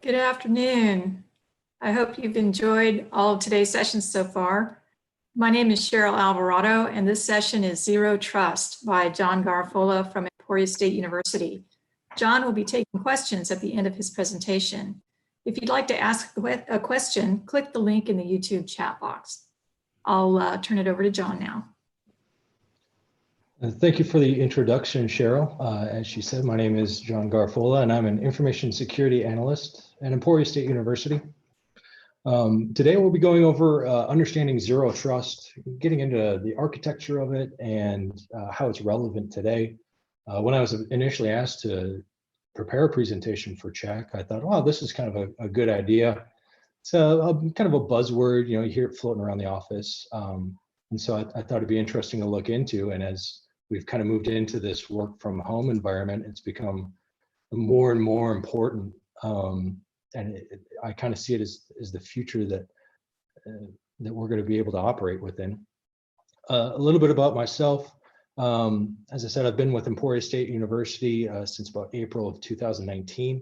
Good afternoon. I hope you've enjoyed all of today's sessions so far. My name is Cheryl Alvarado, and this session is Zero Trust by John Garfola from Emporia State University. John will be taking questions at the end of his presentation. If you'd like to ask a question, click the link in the YouTube chat box. I'll turn it over to John now. Thank you for the introduction, Cheryl. As she said, my name is John Garfola, and I'm an information security analyst at Emporia State University. Today, we'll be going over understanding Zero Trust, getting into the architecture of it and how it's relevant today. When I was initially asked to prepare a presentation for CHAC, I thought, wow, this is kind of a good idea. It's kind of a buzzword, you hear it floating around the office. And so I thought it'd be interesting to look into. And as we've kind of moved into this work from home environment, it's become more and more important. And I kind of see it as the future that we're going to be able to operate within. A little bit about myself. As I said, I've been with Emporia State University since about April of 2019.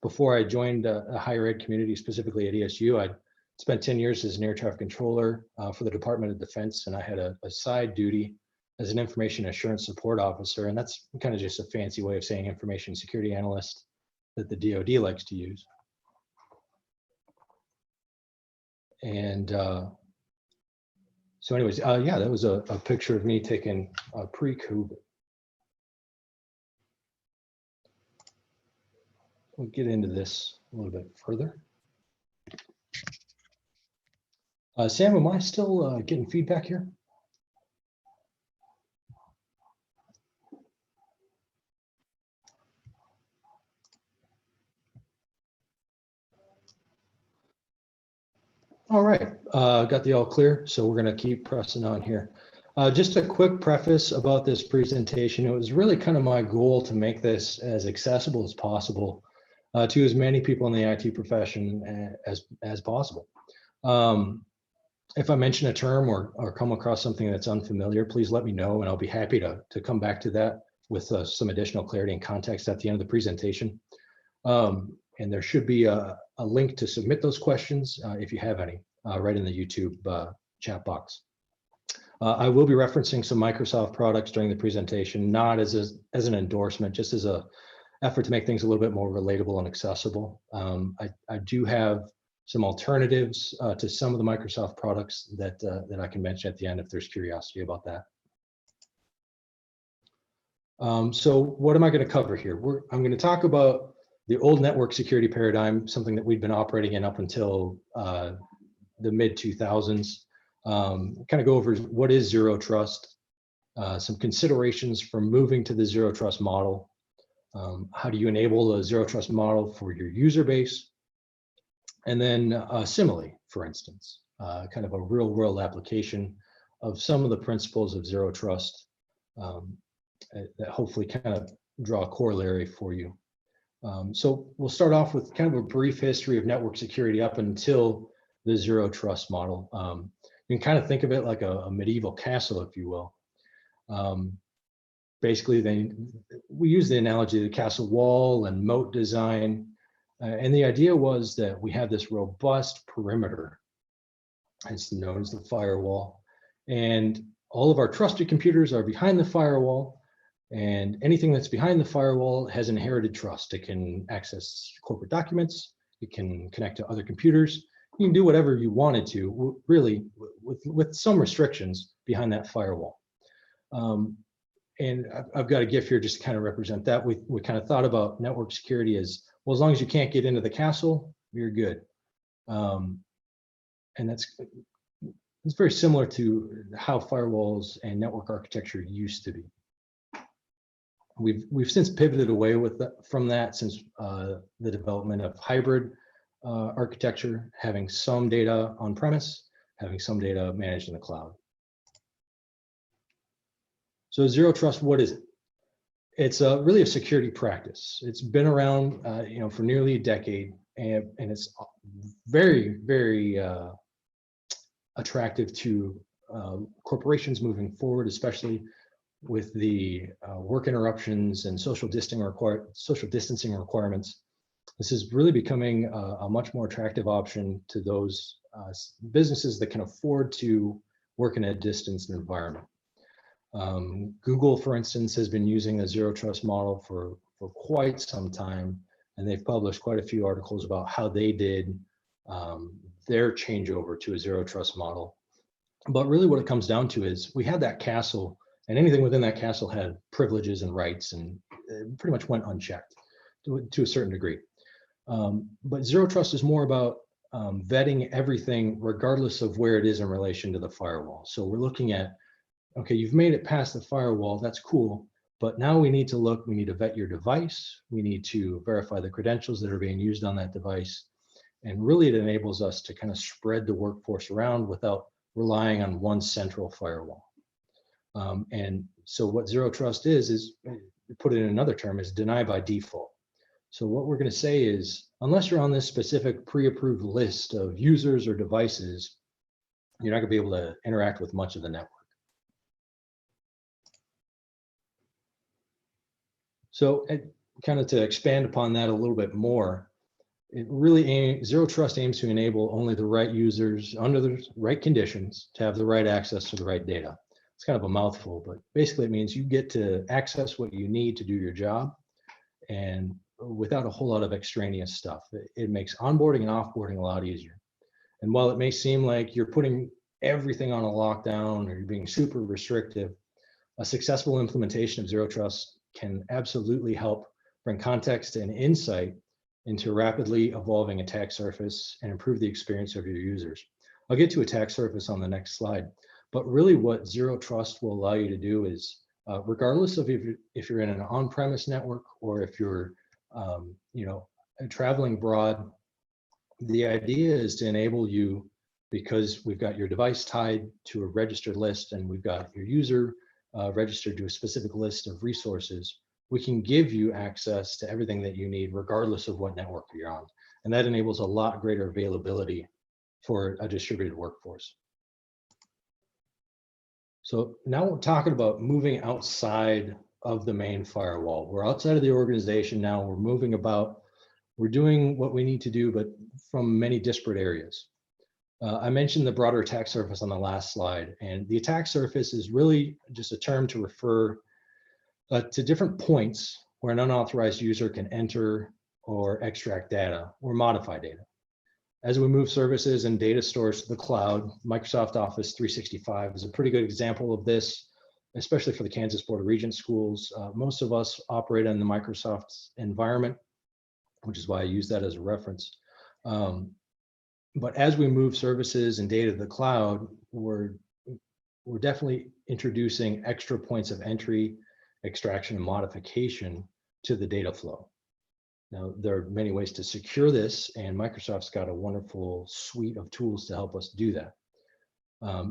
Before I joined a higher ed community, specifically at ESU, I spent 10 years as an air traffic controller for the Department of Defense, and I had a side duty as an information assurance support officer, and that's kind of just a fancy way of saying information security analyst that the DoD likes to use. And so anyways, yeah, that was a picture of me taken pre-COVID. We'll get into this a little bit further. Sam, am I still getting feedback here? All right, got the all clear, so we're going to keep pressing on here. Just a quick preface about this presentation. It was really kind of my goal to make this as accessible as possible to as many people in the IT profession as possible. If I mention a term or come across something that's unfamiliar, please let me know, and I'll be happy to come back to that with some additional clarity and context at the end of the presentation. And there should be a link to submit those questions if you have any, right in the YouTube chat box. I will be referencing some Microsoft products during the presentation, not as an endorsement, just as an effort to make things a little bit more relatable and accessible. I do have some alternatives to some of the Microsoft products that I can mention at the end if there's curiosity about that. So what am I going to cover here? I'm going to talk about the old network security paradigm, something that we've been operating in up until the mid-2000s. Kind of go over what is Zero Trust, some considerations for moving to the Zero Trust model. How do you enable a Zero Trust model for your user base? And then Simile, for instance, kind of a real world application of some of the principles of Zero Trust that hopefully kind of draw a corollary for you. So we'll start off with kind of a brief history of network security up until the Zero Trust model. You can kind of think of it like a medieval castle, if you will. Basically, we use the analogy of the castle wall and moat design. And the idea was that we have this robust perimeter, it's known as the firewall, and all of our trusted computers are behind the firewall, and anything that's behind the firewall has inherited trust. It can access corporate documents, it can connect to other computers, you can do whatever you wanted to, really, with some restrictions behind that firewall. And I've got a GIF here just to kind of represent that. We kind of thought about network security as, well, as long as you can't get into the castle, you're good. And it's very similar to how firewalls and network architecture used to be. We've since pivoted away from that since the development of hybrid architecture, having some data on premise, having some data managed in the cloud. So Zero Trust, what is it? It's really a security practice. It's been around, for nearly a decade, and it's very, very attractive to corporations moving forward, especially with the work interruptions and social distancing requirements This is really becoming a much more attractive option to those businesses that can afford to work in a distance environment. Google, for instance, has been using the zero trust model for quite some time, and they've published quite a few articles about how they did their changeover to a zero trust model. But really what it comes down to is we had that castle, and anything within that castle had privileges and rights, and it pretty much went unchecked to a certain degree. But zero trust is more about vetting everything regardless of where it is in relation to the firewall. So we're looking at, okay, you've made it past the firewall, that's cool, but now we need to vet your device, we need to verify the credentials that are being used on that device, and really it enables us to kind of spread the workforce around without relying on one central firewall. And so what zero trust is put it in another term, is deny by default. So what we're going to say is, unless you're on this specific pre-approved list of users or devices, you're not going to be able to interact with much of the network. So kind of to expand upon that a little bit more, zero trust aims to enable only the right users under the right conditions to have the right access to the right data. It's kind of a mouthful, but basically it means you get to access what you need to do your job, and without a whole lot of extraneous stuff. It makes onboarding and offboarding a lot easier. And while it may seem like you're putting everything on a lockdown or you're being super restrictive, a successful implementation of zero trust can absolutely help bring context and insight into a rapidly evolving attack surface and improve the experience of your users. I'll get to attack surface on the next slide, but really what zero trust will allow you to do is, regardless of if you're in an on-premise network or if you're traveling abroad, the idea is to enable you, because we've got your device tied to a registered list and we've got your user registered to a specific list of resources, we can give you access to everything that you need regardless of what network you're on. And that enables a lot greater availability for a distributed workforce. So now we're talking about moving outside of the main firewall. We're outside of the organization now, we're moving about, we're doing what we need to do, but from many disparate areas. I mentioned the broader attack surface on the last slide, and the attack surface is really just a term to refer to different points where an unauthorized user can enter or extract data or modify data. As we move services and data stores to the cloud, Microsoft Office 365 is a pretty good example of this, especially for the Kansas Board of Regents schools. Most of us operate in the Microsoft environment, which is why I use that as a reference. But as we move services and data to the cloud, we're definitely introducing extra points of entry, extraction, and modification to the data flow. Now, there are many ways to secure this, and Microsoft's got a wonderful suite of tools to help us do that.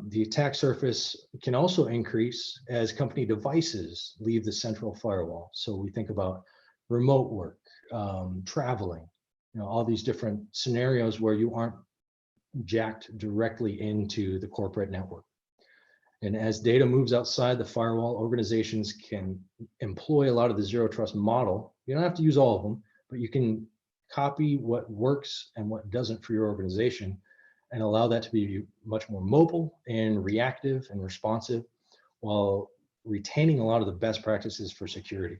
The attack surface can also increase as company devices leave the central firewall. So we think about remote work, traveling, all these different scenarios where you aren't jacked directly into the corporate network. And as data moves outside the firewall, organizations can employ a lot of the zero trust model. You don't have to use all of them, but you can copy what works and what doesn't for your organization and allow that to be much more mobile and reactive and responsive while retaining a lot of the best practices for security.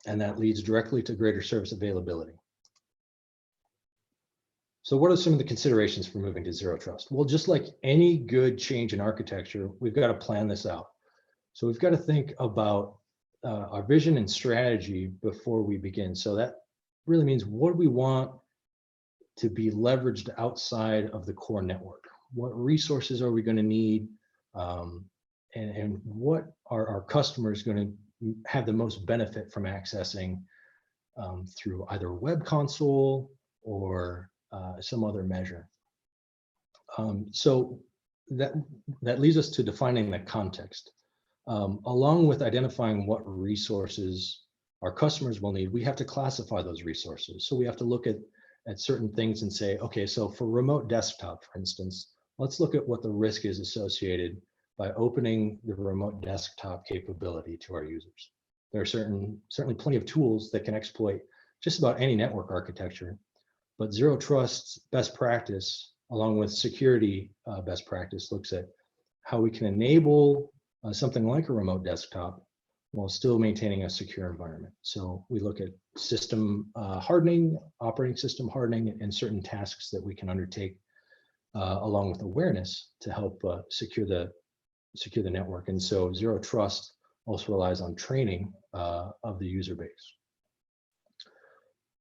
And that leads directly to greater service availability. So what are some of the considerations for moving to zero trust? Well, just like any good change in architecture, we've got to plan this out. So we've got to think about our vision and strategy before we begin. So that really means, what do we want to be leveraged outside of the core network? What resources are we going to need? And what are our customers going to have the most benefit from accessing through either web console or some other measure? So that leads us to defining the context. Along with identifying what resources our customers will need, we have to classify those resources. So we have to look at certain things and say, okay, so for remote desktop, for instance, let's look at what the risk is associated by opening the remote desktop capability to our users. There are certainly plenty of tools that can exploit just about any network architecture. But Zero Trust best practice, along with security best practice, looks at how we can enable something like a remote desktop while still maintaining a secure environment. So we look at system hardening, operating system hardening, and certain tasks that we can undertake along with awareness to help secure the network. And so Zero Trust also relies on training of the user base.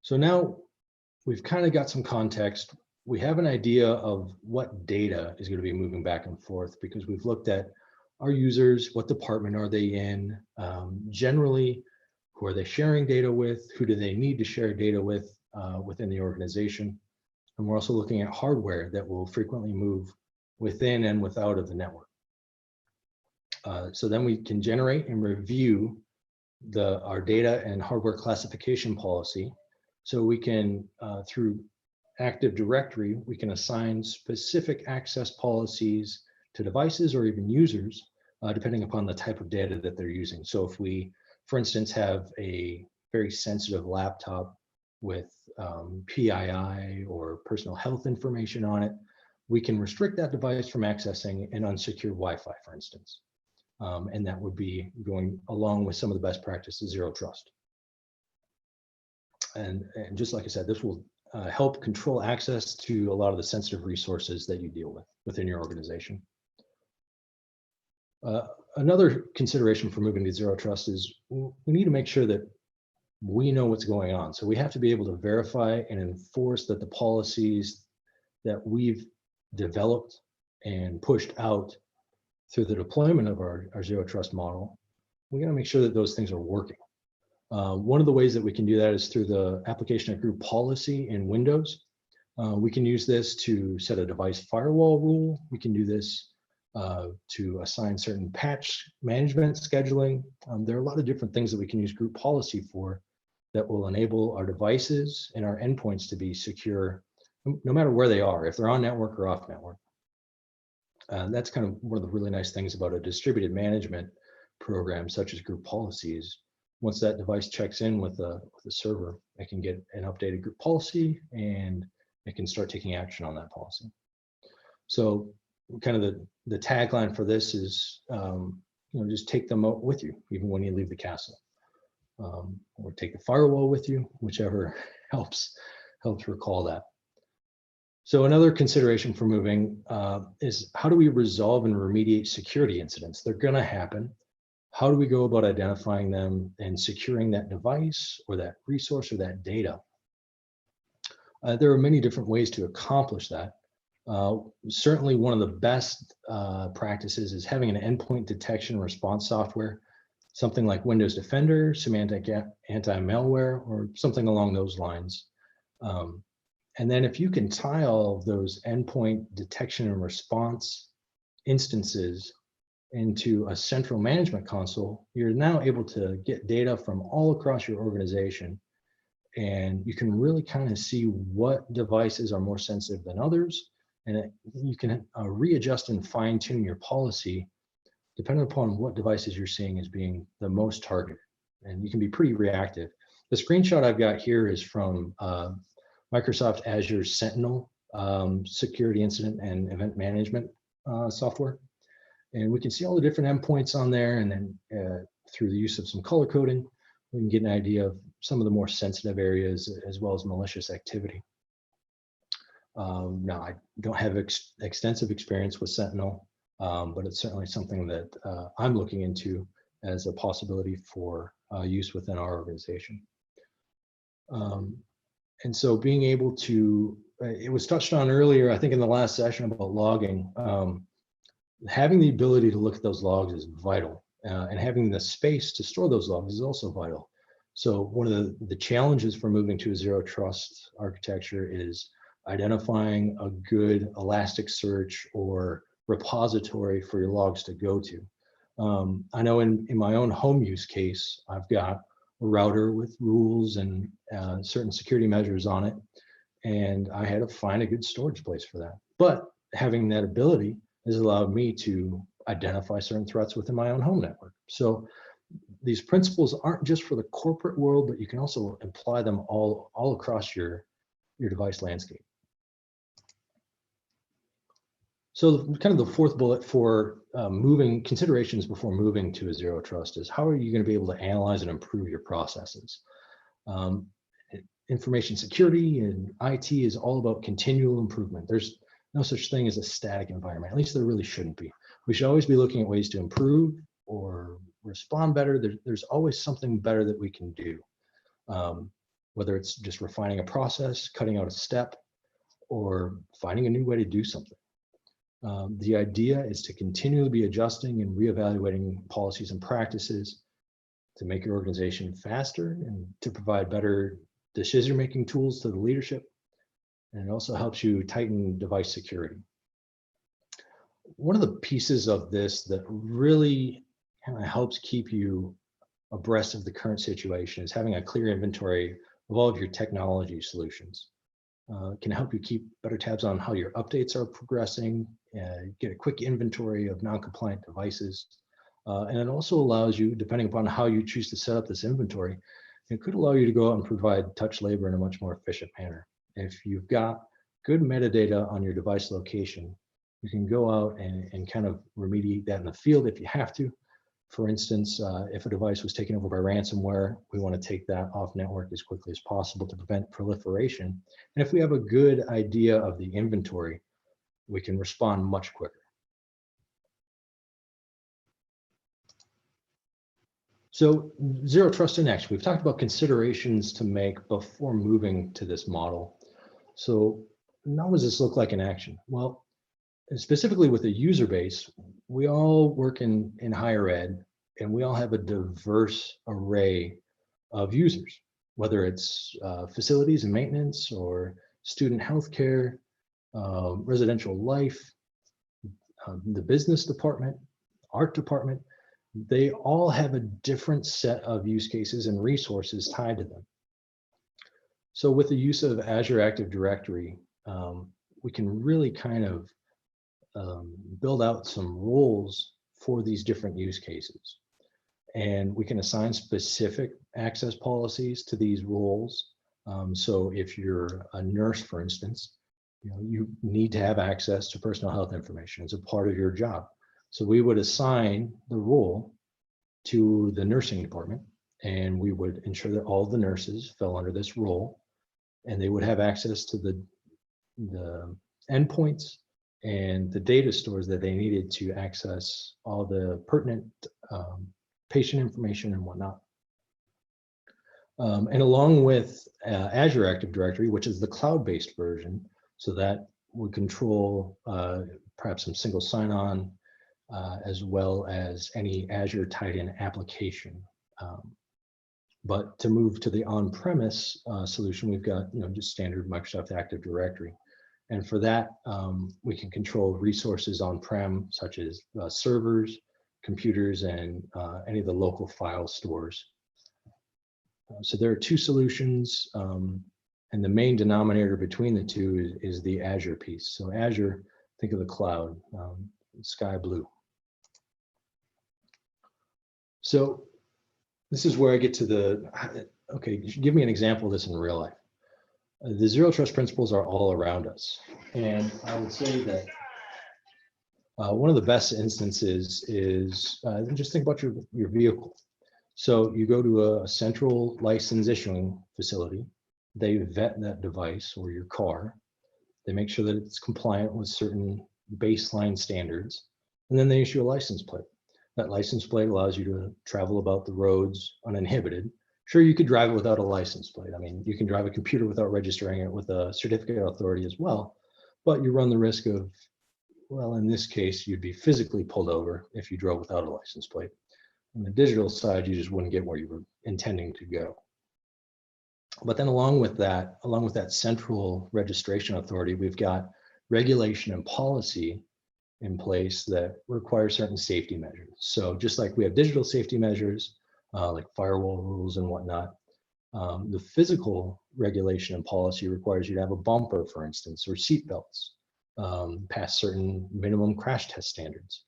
So now we've kind of got some context. We have an idea of what data is going to be moving back and forth because we've looked at our users, what department are they in, generally, who are they sharing data with, who do they need to share data with within the organization. And we're also looking at hardware that will frequently move within and without of the network. So then we can generate and review our data and hardware classification policy. So we can, through Active Directory, we can assign specific access policies to devices or even users, depending upon the type of data that they're using. So if we, for instance, have a very sensitive laptop with PII or personal health information on it, we can restrict that device from accessing an unsecured Wi-Fi, for instance. And that would be going along with some of the best practices, Zero Trust. And just like I said, this will help control access to a lot of the sensitive resources that you deal with within your organization. Another consideration for moving to Zero Trust is we need to make sure that we know what's going on. So we have to be able to verify and enforce that the policies that we've developed and pushed out through the deployment of our Zero Trust model, we got to make sure that those things are working. One of the ways that we can do that is through the application of group policy in Windows. We can use this to set a device firewall rule. We can do this to assign certain patch management scheduling. There are a lot of different things that we can use group policy for that will enable our devices and our endpoints to be secure, no matter where they are, if they're on network or off network. That's kind of one of the really nice things about a distributed management program such as group policies. Once that device checks in with the server, it can get an updated group policy and it can start taking action on that policy. So kind of the tagline for this is, just take them out with you, even when you leave the castle. Or take the firewall with you, whichever helps recall that. So another consideration for moving is how do we resolve and remediate security incidents? They're going to happen. How do we go about identifying them and securing that device or that resource or that data? There are many different ways to accomplish that. Certainly one of the best practices is having an endpoint detection and response software, something like Windows Defender, Symantec Anti-Malware, or something along those lines. And then if you can tie all of those endpoint detection and response instances into a central management console, you're now able to get data from all across your organization. And you can really kind of see what devices are more sensitive than others. And you can readjust and fine tune your policy depending upon what devices you're seeing as being the most targeted. And you can be pretty reactive. The screenshot I've got here is from Microsoft Azure Sentinel security incident and event management software. And we can see all the different endpoints on there. And then through the use of some color coding, we can get an idea of some of the more sensitive areas as well as malicious activity. Now, I don't have extensive experience with Sentinel, but it's certainly something that I'm looking into as a possibility for use within our organization. And so being able to, it was touched on earlier, I think in the last session about logging, having the ability to look at those logs is vital, and having the space to store those logs is also vital. So one of the challenges for moving to a Zero Trust architecture is identifying a good Elasticsearch or repository for your logs to go to. I know in my own home use case, I've got a router with rules and certain security measures on it, and I had to find a good storage place for that. But having that ability has allowed me to identify certain threats within my own home network. So these principles aren't just for the corporate world, but you can also apply them all across your device landscape. So kind of the fourth bullet for considerations before moving to a zero trust is how are you going to be able to analyze and improve your processes? Information security and IT is all about continual improvement. There's no such thing as a static environment. At least there really shouldn't be. We should always be looking at ways to improve or respond better. There's always something better that we can do, whether it's just refining a process, cutting out a step, or finding a new way to do something. The idea is to continually be adjusting and reevaluating policies and practices to make your organization faster and to provide better decision-making tools to the leadership. And it also helps you tighten device security. One of the pieces of this that really kind of helps keep you abreast of the current situation is having a clear inventory of all of your technology solutions. Can help you keep better tabs on how your updates are progressing, get a quick inventory of non-compliant devices. And it also allows you, depending upon how you choose to set up this inventory, it could allow you to go out and provide touch labor in a much more efficient manner. If you've got good metadata on your device location, you can go out and kind of remediate that in the field if you have to. For instance, if a device was taken over by ransomware, we want to take that off network as quickly as possible to prevent proliferation. And if we have a good idea of the inventory, we can respond much quicker. So zero trust in action. We've talked about considerations to make before moving to this model. So now what does this look like in action? Well, specifically with the user base, we all work in higher ed, and we all have a diverse array of users, whether it's facilities and maintenance or student healthcare, residential life, the business department, art department. They all have a different set of use cases and resources tied to them. So with the use of Azure Active Directory, we can really kind of build out some roles for these different use cases. And we can assign specific access policies to these roles. So if you're a nurse, for instance, you need to have access to personal health information as a part of your job. So we would assign the role to the nursing department, and we would ensure that all the nurses fell under this role, and they would have access to the endpoints and the data stores that they needed to access all the pertinent patient information and whatnot. And along with Azure Active Directory, which is the cloud-based version, so that would control perhaps some single sign-on, as well as any Azure tied-in application. But to move to the on-premise solution, we've got just standard Microsoft Active Directory. And for that, we can control resources on-prem, such as servers, computers, and any of the local file stores. So there are two solutions, and the main denominator between the two is the Azure piece. So Azure, think of the cloud, sky blue. So this is where I get to okay, give me an example of this in real life. The zero trust principles are all around us. And I would say that one of the best instances is just think about your vehicle. So you go to a central license issuing facility, they vet that device or your car, they make sure that it's compliant with certain baseline standards, and then they issue a license plate. That license plate allows you to travel about the roads uninhibited. Sure, you could drive it without a license plate. I mean, you can drive a computer without registering it with a certificate of authority as well, but you run the risk of, well, in this case, you'd be physically pulled over if you drove without a license plate. On the digital side, you just wouldn't get where you were intending to go. But then along with that central registration authority, we've got regulation and policy in place that require certain safety measures. So just like we have digital safety measures, like firewall rules and whatnot, the physical regulation and policy requires you to have a bumper, for instance, or seat belts, past certain minimum crash test standards.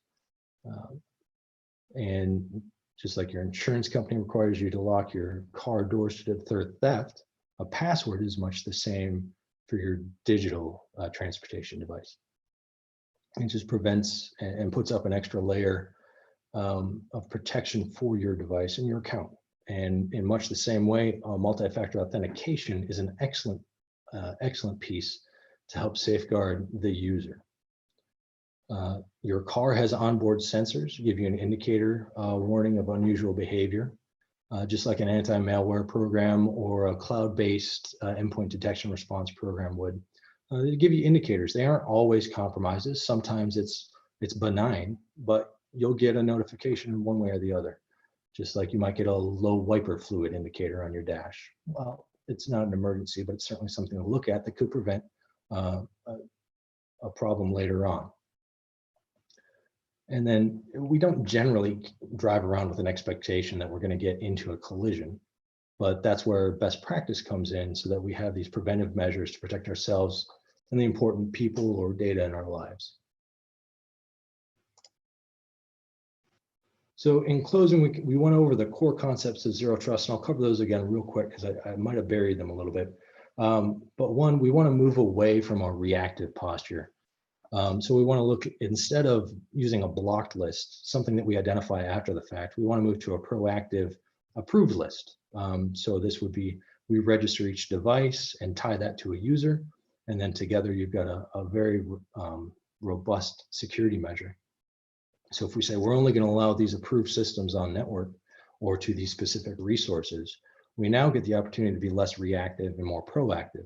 And Just like your insurance company requires you to lock your car doors to deter theft, a password is much the same for your digital transportation device. It just prevents and puts up an extra layer of protection for your device and your account. And in much the same way, multi-factor authentication is an excellent piece to help safeguard the user. Your car has onboard sensors, give you an indicator warning of unusual behavior, just like an anti-malware program or a cloud-based endpoint detection response program would. They give you indicators. They aren't always compromises. Sometimes it's benign, but you'll get a notification one way or the other. Just like you might get a low wiper fluid indicator on your dash. Well, it's not an emergency, but it's certainly something to look at that could prevent a problem later on. And then we don't generally drive around with an expectation that we're going to get into a collision, but that's where best practice comes in, so that we have these preventive measures to protect ourselves and the important people or data in our lives. So in closing, we went over the core concepts of zero trust, and I'll cover those again real quick because I might have buried them a little bit. But one, we want to move away from a reactive posture. So we want to look, instead of using a blocked list, something that we identify after the fact, we want to move to a proactive approved list. So this would be, we register each device and tie that to a user. And then together you've got a very robust security measure. So if we say we're only going to allow these approved systems on network or to these specific resources, we now get the opportunity to be less reactive and more proactive,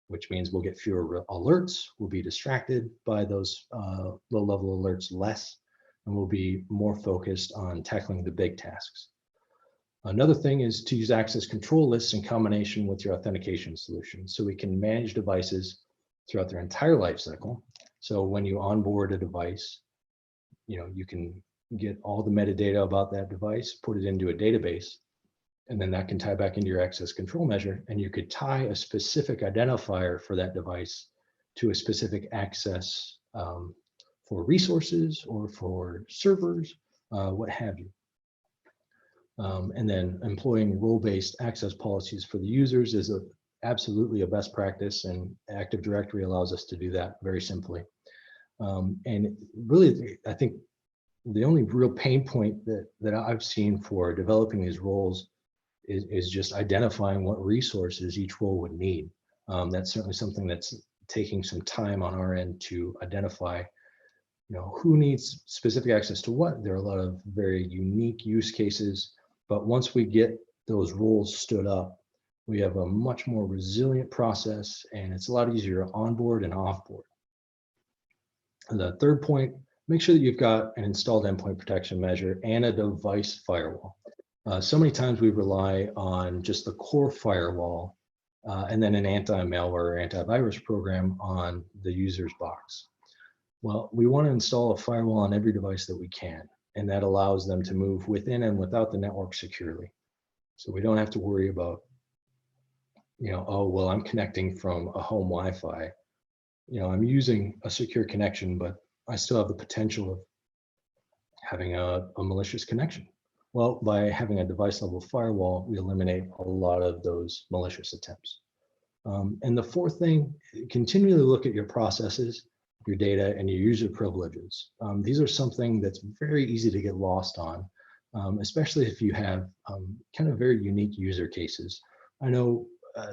which means we'll get fewer alerts, we'll be distracted by those low-level alerts less, and we'll be more focused on tackling the big tasks. Another thing is to use access control lists in combination with your authentication solution, so we can manage devices throughout their entire life cycle. So when you onboard a device, you can get all the metadata about that device, put it into a database, and then that can tie back into your access control measure, and you could tie a specific identifier for that device to a specific access for resources or for servers, what have you. And then employing role-based access policies for the users is absolutely a best practice, and Active Directory allows us to do that very simply. And really, I think the only real pain point that I've seen for developing these roles is just identifying what resources each role would need. That's certainly something that's taking some time on our end to identify, who needs specific access to what. There are a lot of very unique use cases, but once we get those roles stood up, we have a much more resilient process, and it's a lot easier to onboard and offboard. And the third point, make sure that you've got an installed endpoint protection measure and a device firewall. So many times we rely on just the core firewall and then an anti-malware or antivirus program on the user's box. Well, we want to install a firewall on every device that we can, and that allows them to move within and without the network securely. So we don't have to worry about, oh, well, I'm connecting from a home Wi-Fi. I'm using a secure connection, but I still have the potential of having a malicious connection. Well, by having a device level firewall, we eliminate a lot of those malicious attempts. And the fourth thing, continually look at your processes, your data, and your user privileges. These are something that's very easy to get lost on, especially if you have kind of very unique user cases. I know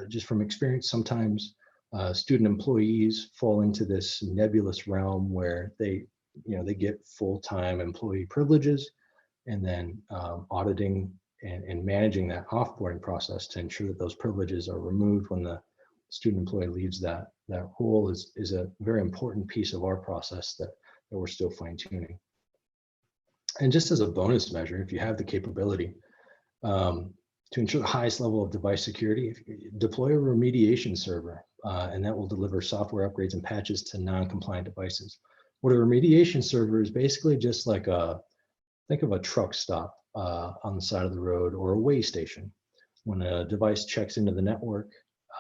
just from experience, sometimes student employees fall into this nebulous realm where they get full-time employee privileges, and then auditing and managing that offboarding process to ensure that those privileges are removed when the student employee leaves that role is a very important piece of our process that we're still fine-tuning. And just as a bonus measure, if you have the capability to ensure the highest level of device security, deploy a remediation server, and that will deliver software upgrades and patches to non-compliant devices. What a remediation server is basically just like think of a truck stop on the side of the road or a way station. When a device checks into the network,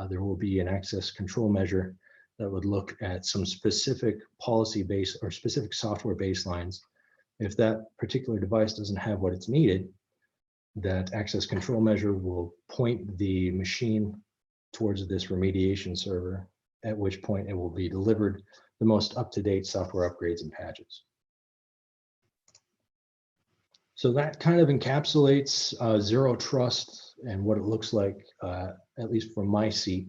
there will be an access control measure that would look at some specific policy base or specific software baselines. If that particular device doesn't have what it's needed, That access control measure will point the machine towards this remediation server, at which point it will be delivered the most up-to-date software upgrades and patches. So that kind of encapsulates Zero Trust and what it looks like, at least from my seat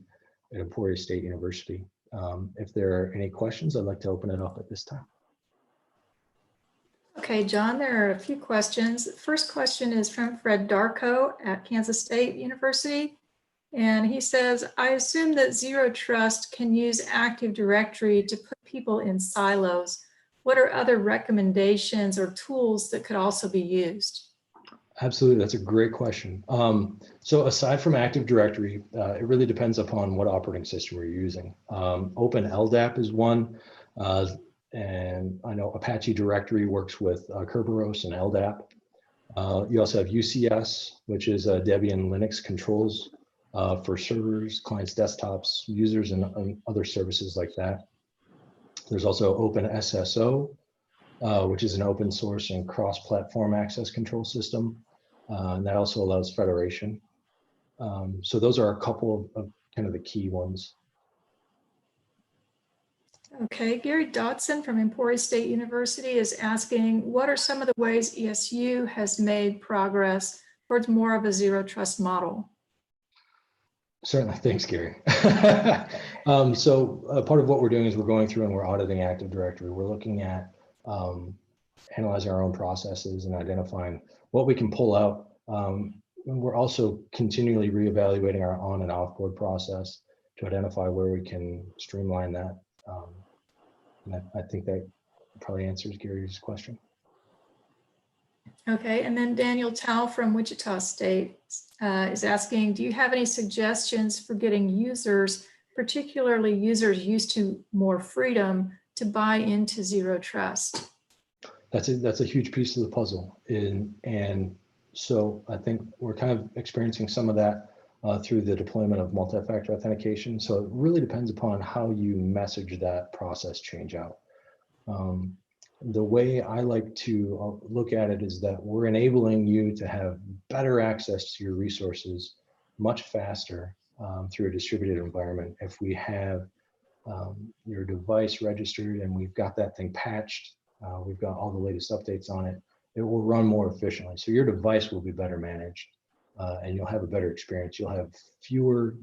at Emporia State University. If there are any questions, I'd like to open it up at this time. Okay, John, there are a few questions. The first question is from Fred Darko at Kansas State University. And he says, I assume that Zero Trust can use Active Directory to put people in silos. What are other recommendations or tools that could also be used? Absolutely, that's a great question. So aside from Active Directory, it really depends upon what operating system we're using. Open LDAP is one, and I know Apache Directory works with Kerberos and LDAP. You also have UCS, which is Debian Linux controls for servers, clients, desktops, users, and other services like that. There's also OpenSSO, which is an open source and cross-platform access control system. And that also allows federation. So those are a couple of kind of the key ones. Okay, Gary Dotson from Emporia State University is asking, what are some of the ways ESU has made progress towards more of a Zero Trust model? Certainly, thanks, Gary. So part of what we're doing is we're going through and we're auditing Active Directory. We're looking at analyzing our own processes and identifying what we can pull out. And we're also continually reevaluating our on and off-board process to identify where we can streamline that. And I think that probably answers Gary's question. Okay, and then Daniel Tao from Wichita State is asking, do you have any suggestions for getting users, particularly users used to more freedom, to buy into Zero Trust? That's a huge piece of the puzzle. And so I think we're kind of experiencing some of that through the deployment of multi-factor authentication. So it really depends upon how you message that process change out. The way I like to look at it is that we're enabling you to have better access to your resources much faster through a distributed environment. If we have your device registered and we've got that thing patched, we've got all the latest updates on it, it will run more efficiently. So your device will be better managed and you'll have a better experience. You'll have fewer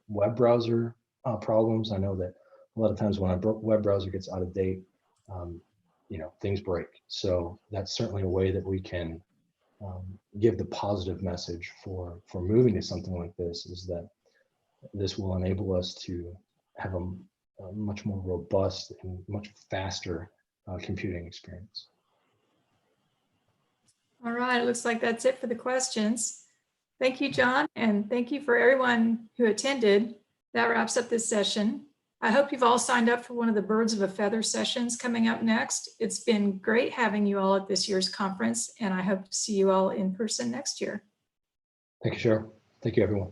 web browser problems. I know that a lot of times when a web browser gets out of date, things break. So that's certainly a way that we can give the positive message for moving to something like this, is that this will enable us to have a much more robust and much faster computing experience. All right, it looks like that's it for the questions. Thank you, John, and thank you for everyone who attended. That wraps up this session. I hope you've all signed up for one of the Birds of a Feather sessions coming up next. It's been great having you all at this year's conference, and I hope to see you all in person next year. Thank you, Cheryl. Thank you, everyone.